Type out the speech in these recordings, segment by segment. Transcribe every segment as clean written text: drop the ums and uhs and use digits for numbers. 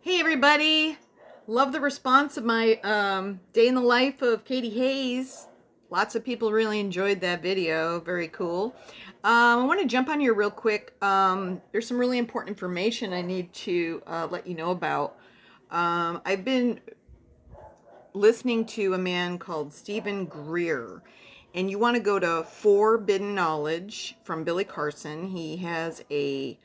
Hey everybody! Love the response of my day in the life of Katie Hayes. Lots of people really enjoyed that video. Very cool. I want to jump on here real quick. There's some really important information I need to let you know about. I've been listening to a man called Stephen Greer, and you want to go to Forbidden Knowledge from Billy Carson. He has a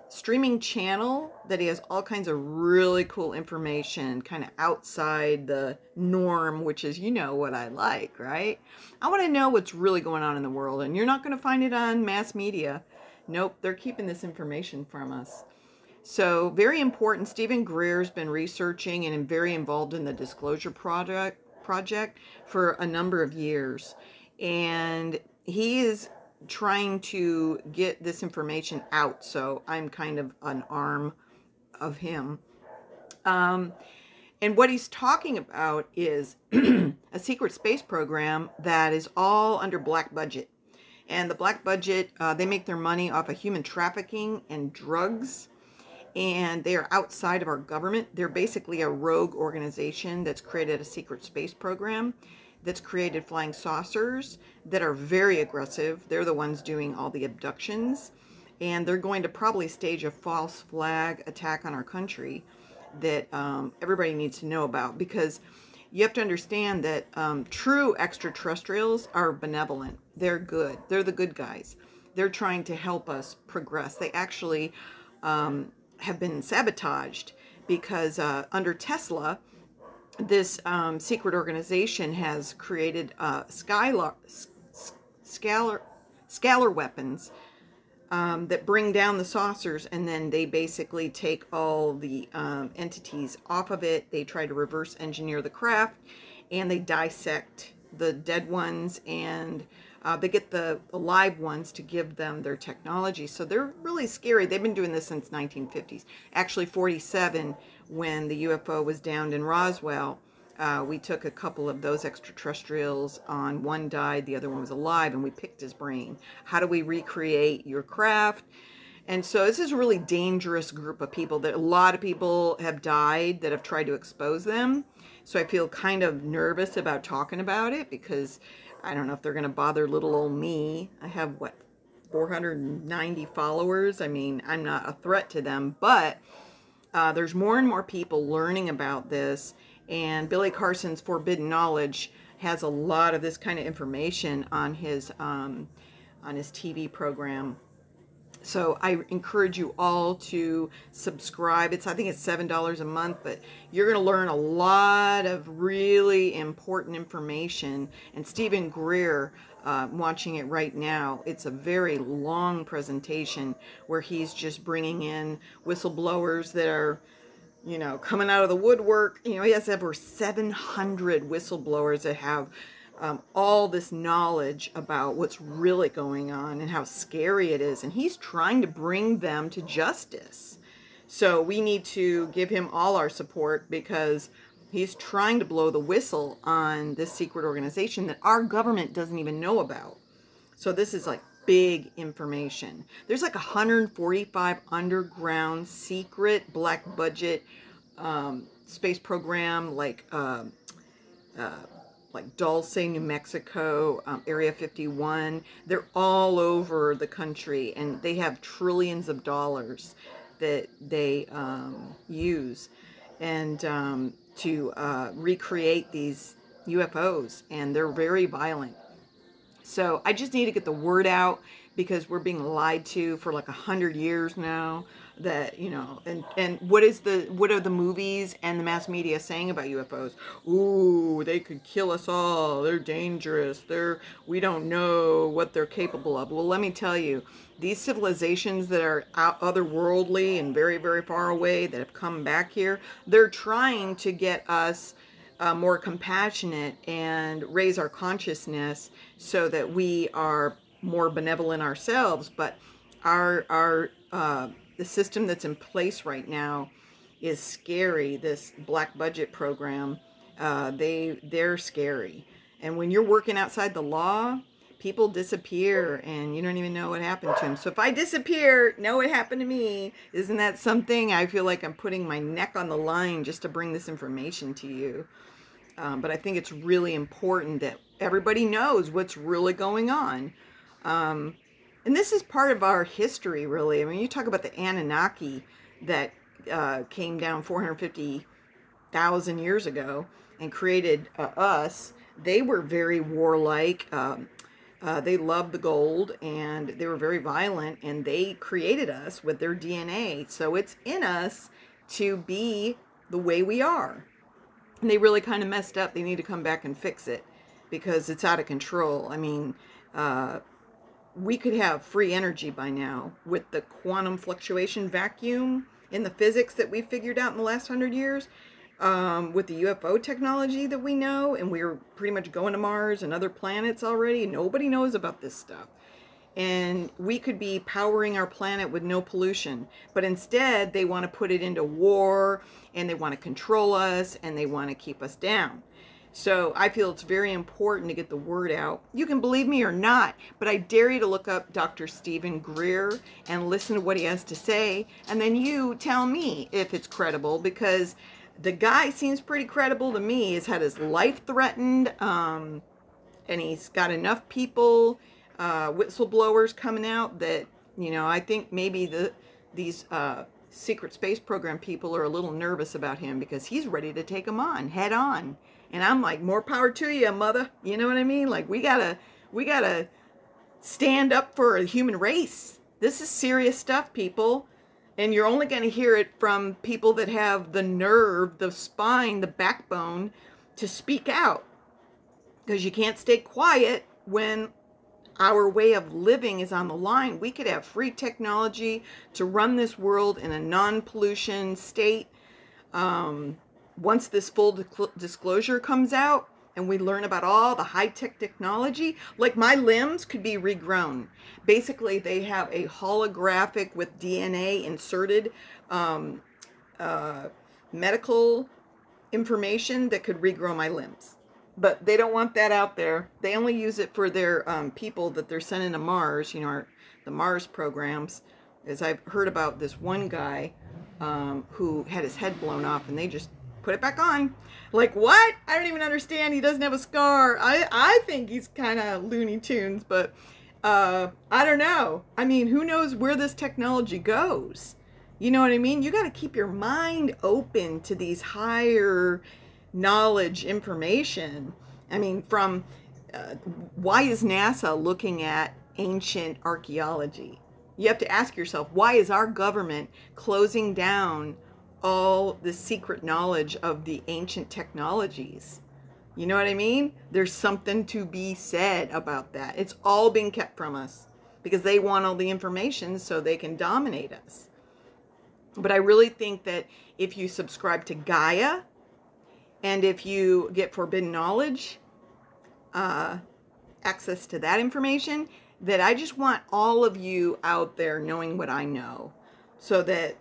streaming channel that he has all kinds of really cool information kind of outside the norm, which is, you know, what I like, right? I want to know what's really going on in the world, and you're not going to find it on mass media. Nope, they're keeping this information from us. So very important. Stephen Greer's been researching and very involved in the Disclosure project for a number of years, and he is trying to get this information out. So I'm kind of an arm of him. And what he's talking about is a secret space program that is all under black budget. And the black budget, they make their money off of human trafficking and drugs. And they are outside of our government. They're basically a rogue organization that's created a secret space program, that's created flying saucers that are very aggressive. They're the ones doing all the abductions, and they're going to probably stage a false flag attack on our country that everybody needs to know about, because you have to understand that true extraterrestrials are benevolent. They're good. They're the good guys. They're trying to help us progress. They actually have been sabotaged because under Tesla, this secret organization has created scalar weapons that bring down the saucers, and then they basically take all the entities off of it. They try to reverse engineer the craft, and they dissect the dead ones, and they get the live ones to give them their technology. So they're really scary. They've been doing this since 1950s. Actually, 47, when the UFO was downed in Roswell, we took a couple of those extraterrestrials on. One died, the other one was alive, and we picked his brain. How do we recreate your craft? And so this is a really dangerous group of people that a lot of people have died that have tried to expose them. So I feel kind of nervous about talking about it, because I don't know if they're going to bother little old me. I have, what, 490 followers? I mean, I'm not a threat to them, but there's more and more people learning about this, and Billy Carson's Forbidden Knowledge has a lot of this kind of information on his TV program. So I encourage you all to subscribe. I think it's $7 a month, but you're going to learn a lot of really important information. And Stephen Greer, watching it right now, it's a very long presentation where he's just bringing in whistleblowers that are, you know, coming out of the woodwork. You know, he has over 700 whistleblowers that have all this knowledge about what's really going on and how scary it is, and he's trying to bring them to justice. So we need to give him all our support, because he's trying to blow the whistle on this secret organization that our government doesn't even know about. So this is like big information. There's like 145 underground secret black budget space program, like Dulce, New Mexico, Area 51. They're all over the country, and they have trillions of dollars that they use and to recreate these UFOs, and they're very violent. So I just need to get the word out, because we're being lied to for like 100 years now. That, you know, and what are the movies and the mass media saying about UFOs? Ooh, they could kill us all. They're dangerous. We don't know what they're capable of. Well, let me tell you, these civilizations that are otherworldly and very, very far away, that have come back here, they're trying to get us more compassionate and raise our consciousness so that we are more benevolent ourselves. But the system that's in place right now is scary. This black budget program, they're scary. And when you're working outside the law, people disappear and you don't even know what happened to them. So if I disappear, know what happened to me. Isn't that something? I feel like I'm putting my neck on the line just to bring this information to you. But I think it's really important that everybody knows what's really going on. And this is part of our history, really. I mean, you talk about the Anunnaki that came down 450,000 years ago and created us. They were very warlike. They loved the gold, and they were very violent, and they created us with their DNA. So it's in us to be the way we are. And they really kind of messed up. They need to come back and fix it because it's out of control. I mean, we could have free energy by now with the quantum fluctuation vacuum in the physics that we figured out in the last 100 years, with the UFO technology that we know, and we're pretty much going to Mars and other planets already. Nobody knows about this stuff. And we could be powering our planet with no pollution. But instead, they want to put it into war, and they want to control us, and they want to keep us down. So I feel it's very important to get the word out. You can believe me or not, but I dare you to look up Dr. Stephen Greer and listen to what he has to say. And then you tell me if it's credible, because the guy seems pretty credible to me. He's had his life threatened, and he's got enough people, whistleblowers coming out that, you know, I think maybe these secret space program people are a little nervous about him because he's ready to take them on head on. And I'm like, more power to you, mother. You know what I mean? Like, we gotta stand up for a human race. This is serious stuff, people. And you're only going to hear it from people that have the nerve, the spine, the backbone to speak out. Because you can't stay quiet when our way of living is on the line. We could have free technology to run this world in a non-pollution state. Once this full disclosure comes out and we learn about all the high-tech technology, like my limbs could be regrown. Basically, they have a holographic with DNA inserted medical information that could regrow my limbs. But they don't want that out there. They only use it for their people that they're sending to Mars, you know, the Mars programs. As I've heard about this one guy who had his head blown off, and they just put it back on. Like, what? I don't even understand. He doesn't have a scar. I think he's kind of Looney Tunes, but I don't know. I mean, who knows where this technology goes? You know what I mean? You got to keep your mind open to these higher knowledge information. I mean, from why is NASA looking at ancient archaeology? You have to ask yourself, why is our government closing down all the secret knowledge of the ancient technologies? You know what I mean? There's something to be said about that. It's all being kept from us because they want all the information so they can dominate us. But I really think that if you subscribe to Gaia, and if you get forbidden knowledge, access to that information, that I just want all of you out there knowing what I know so that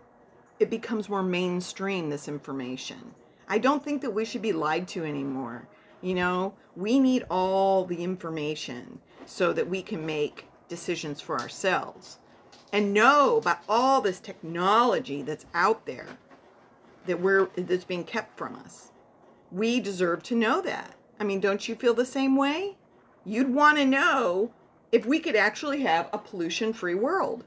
it becomes more mainstream, this information. I don't think that we should be lied to anymore. You know, we need all the information so that we can make decisions for ourselves and know about all this technology that's out there that's being kept from us. We deserve to know that. I mean, don't you feel the same way? You'd want to know if we could actually have a pollution-free world.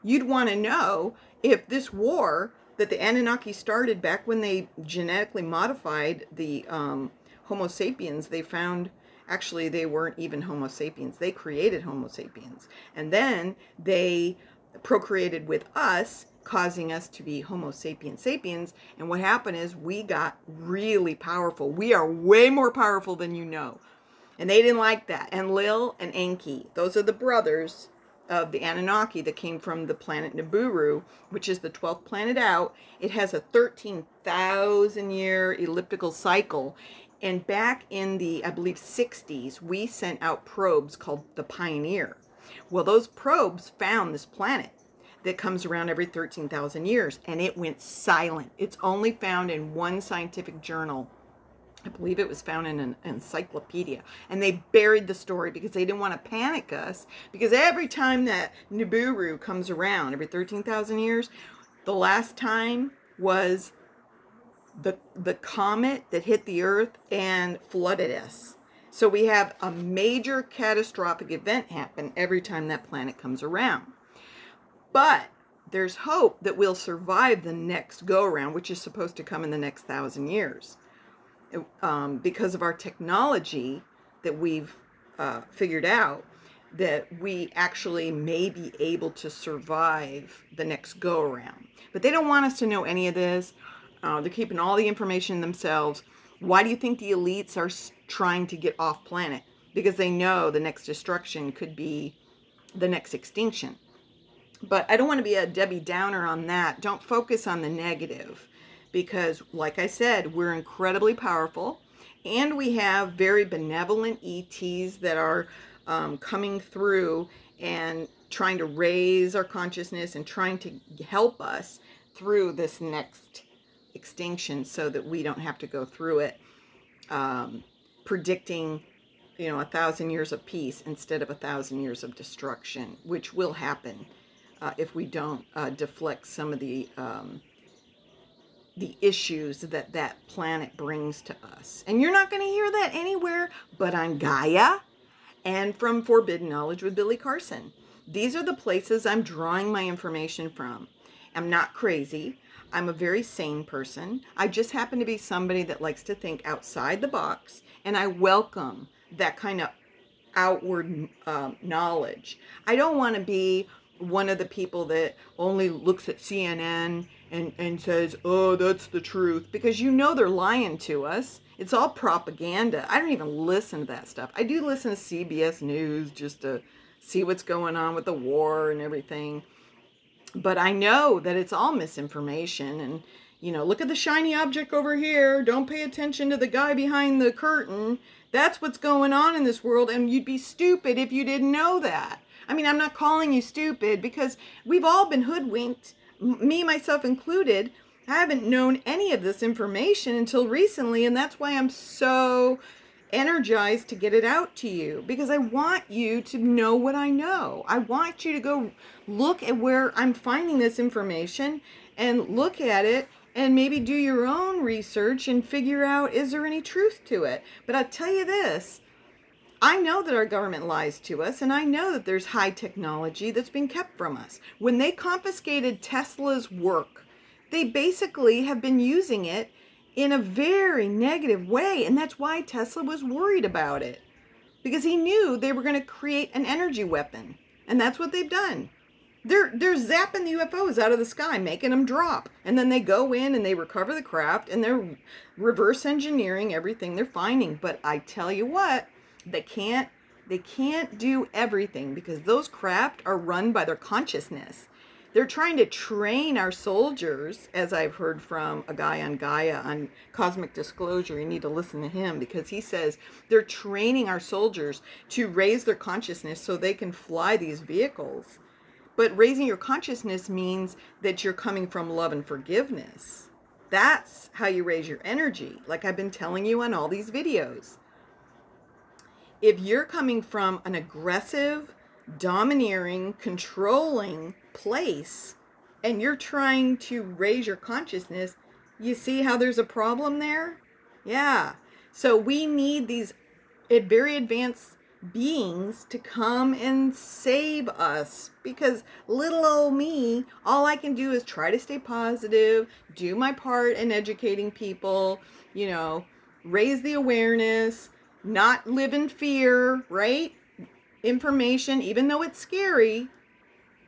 You'd want to know if this war that the Anunnaki started back when they genetically modified the Homo sapiens, they found actually they weren't even Homo sapiens. They created Homo sapiens. And then they procreated with us, causing us to be Homo sapiens sapiens. And what happened is we got really powerful. We are way more powerful than you know. And they didn't like that. And Lil and Enki, those are the brothers of the Anunnaki that came from the planet Nibiru, which is the 12th planet out. It has a 13,000 year elliptical cycle. And back in the, I believe, 60s, we sent out probes called the Pioneer. Well, those probes found this planet that comes around every 13,000 years, and it went silent. It's only found in one scientific journal. I believe it was found in an encyclopedia, and they buried the story because they didn't want to panic us, because every time that Nibiru comes around, every 13,000 years, the last time was the comet that hit the earth and flooded us. So we have a major catastrophic event happen every time that planet comes around. But there's hope that we'll survive the next go around, which is supposed to come in the next 1,000 years. Because of our technology that we've figured out, that we actually may be able to survive the next go around. But they don't want us to know any of this. They're keeping all the information themselves. Why do you think the elites are trying to get off planet? Because they know the next destruction could be the next extinction. But I don't want to be a Debbie Downer on that. Don't focus on the negative, because like I said, we're incredibly powerful, and we have very benevolent ETs that are coming through and trying to raise our consciousness and trying to help us through this next extinction so that we don't have to go through it, predicting 1,000 years of peace instead of 1,000 years of destruction, which will happen if we don't deflect some of the issues that that planet brings to us. And you're not going to hear that anywhere but on Gaia and from Forbidden Knowledge with Billy Carson. These are the places I'm drawing my information from. I'm not crazy. I'm a very sane person. I just happen to be somebody that likes to think outside the box, and I welcome that kind of outward knowledge. I don't want to be one of the people that only looks at CNN and says, oh, that's the truth, because they're lying to us. It's all propaganda. I don't even listen to that stuff. I do listen to CBS News just to see what's going on with the war and everything. But I know that it's all misinformation. And, look at the shiny object over here. Don't pay attention to the guy behind the curtain. That's what's going on in this world. And you'd be stupid if you didn't know that. I mean, I'm not calling you stupid, because we've all been hoodwinked, me, myself included. I haven't known any of this information until recently, and that's why I'm so energized to get it out to you, because I want you to know what I know. I want you to go look at where I'm finding this information and look at it and maybe do your own research and figure out, is there any truth to it? But I'll tell you this, I know that our government lies to us, and I know that there's high technology that's been kept from us. When they confiscated Tesla's work, they basically have been using it in a very negative way, and that's why Tesla was worried about it, because he knew they were going to create an energy weapon, and that's what they've done. They're zapping the UFOs out of the sky, making them drop, and then they go in and they recover the craft, and they're reverse engineering everything they're finding. But I tell you what, they can't do everything, because those craft are run by their consciousness. They're trying to train our soldiers, as I've heard from a guy on Gaia on Cosmic Disclosure. You need to listen to him, because he says they're training our soldiers to raise their consciousness so they can fly these vehicles. But raising your consciousness means that you're coming from love and forgiveness. That's how you raise your energy, like I've been telling you on all these videos. If you're coming from an aggressive, domineering, controlling place, and you're trying to raise your consciousness, you see how there's a problem there? Yeah. So we need these very advanced beings to come and save us, because little old me, all I can do is try to stay positive, do my part in educating people, raise the awareness, not live in fear, right? Information, even though it's scary,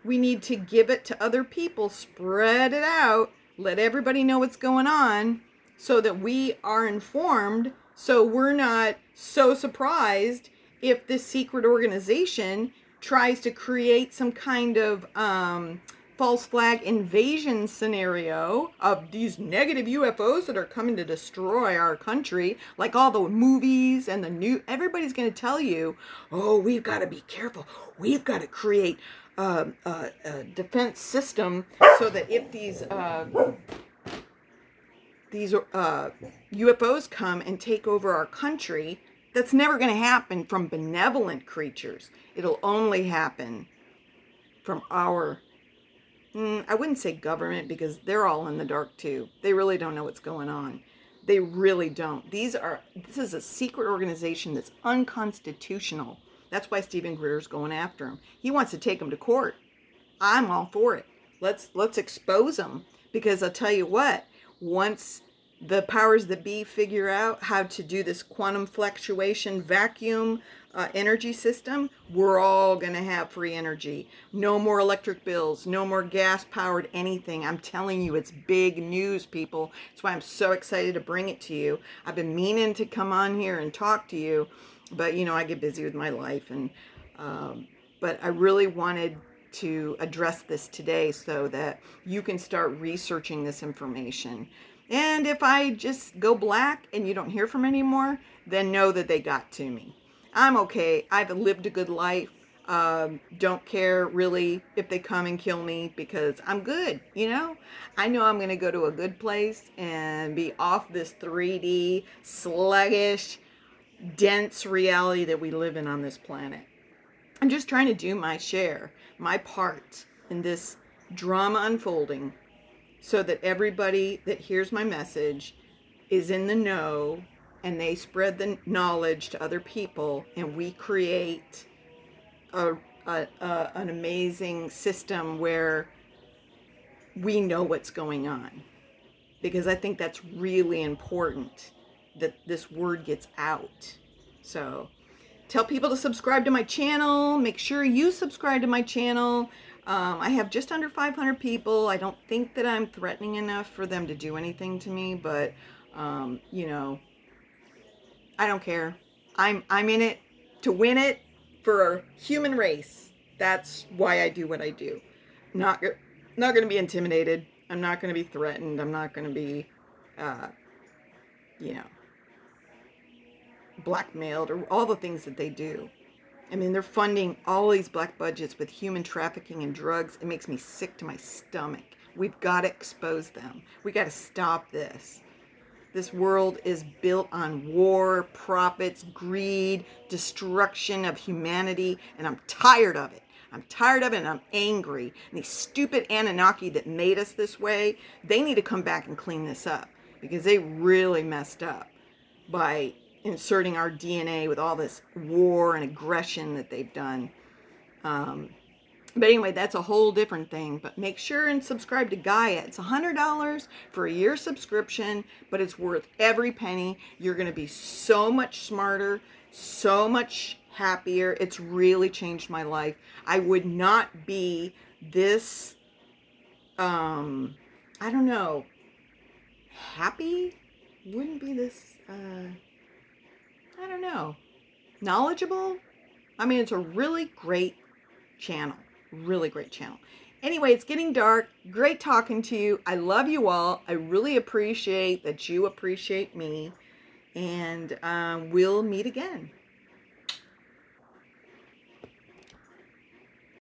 we need to give it to other people, spread it out, let everybody know what's going on, so that we are informed, so we're not so surprised if this secret organization tries to create some kind of false flag invasion scenario of these negative UFOs that are coming to destroy our country, like all the movies and the new. Everybody's going to tell you, oh, we've got to be careful. We've got to create a defense system so that if these UFOs come and take over our country, that's never going to happen from benevolent creatures. It'll only happen from our, I wouldn't say government, because they're all in the dark too. They really don't know what's going on. They really don't. This is a secret organization that's unconstitutional. That's why Stephen Greer's going after him. He wants to take him to court. I'm all for it. Let's expose them, because I'll tell you what, once the powers that be figure out how to do this quantum fluctuation vacuum energy system, we're all going to have free energy. No more electric bills, no more gas powered anything. I'm telling you, it's big news, people. That's why I'm so excited to bring it to you. I've been meaning to come on here and talk to you, but you know, I get busy with my life, and but I really wanted to address this today so that you can start researching this information. And if I just go black and you don't hear from me anymore, then know that they got to me. I'm okay. I've lived a good life. Don't care really if they come and kill me, because I'm good. You know, I know I'm going to go to a good place and be off this 3D, sluggish, dense reality that we live in on this planet. I'm just trying to do my share, my part in this drama unfolding, so that everybody that hears my message is in the know, and they spread the knowledge to other people, and we create an amazing system where we know what's going on. Because I think that's really important, that this word gets out. So tell people to subscribe to my channel. Make sure you subscribe to my channel. I have just under 500 people. I don't think that I'm threatening enough for them to do anything to me, but you know, I don't care. I'm in it to win it for a human race. That's why I do what I do. Not going to be intimidated. I'm not going to be threatened. I'm not going to be, you know, blackmailed, or all the things that they do. I mean, they're funding all these black budgets with human trafficking and drugs. It makes me sick to my stomach. We've got to expose them. We got to stop this. This world is built on war, profits, greed, destruction of humanity, and I'm tired of it. I'm tired of it, and I'm angry. And these stupid Anunnaki that made us this way, they need to come back and clean this up, because they really messed up by inserting our DNA with all this war and aggression that they've done. But anyway, that's a whole different thing. But make sure and subscribe to Gaia. It's $100 for a year subscription, but it's worth every penny. You're going to be so much smarter, so much happier. It's really changed my life. I would not be this, I don't know, happy? Wouldn't be this, I don't know, knowledgeable? I mean, it's a really great channel. Really great channel. Anyway, it's getting dark. Great talking to you. I love you all. I really appreciate that you appreciate me. And we'll meet again.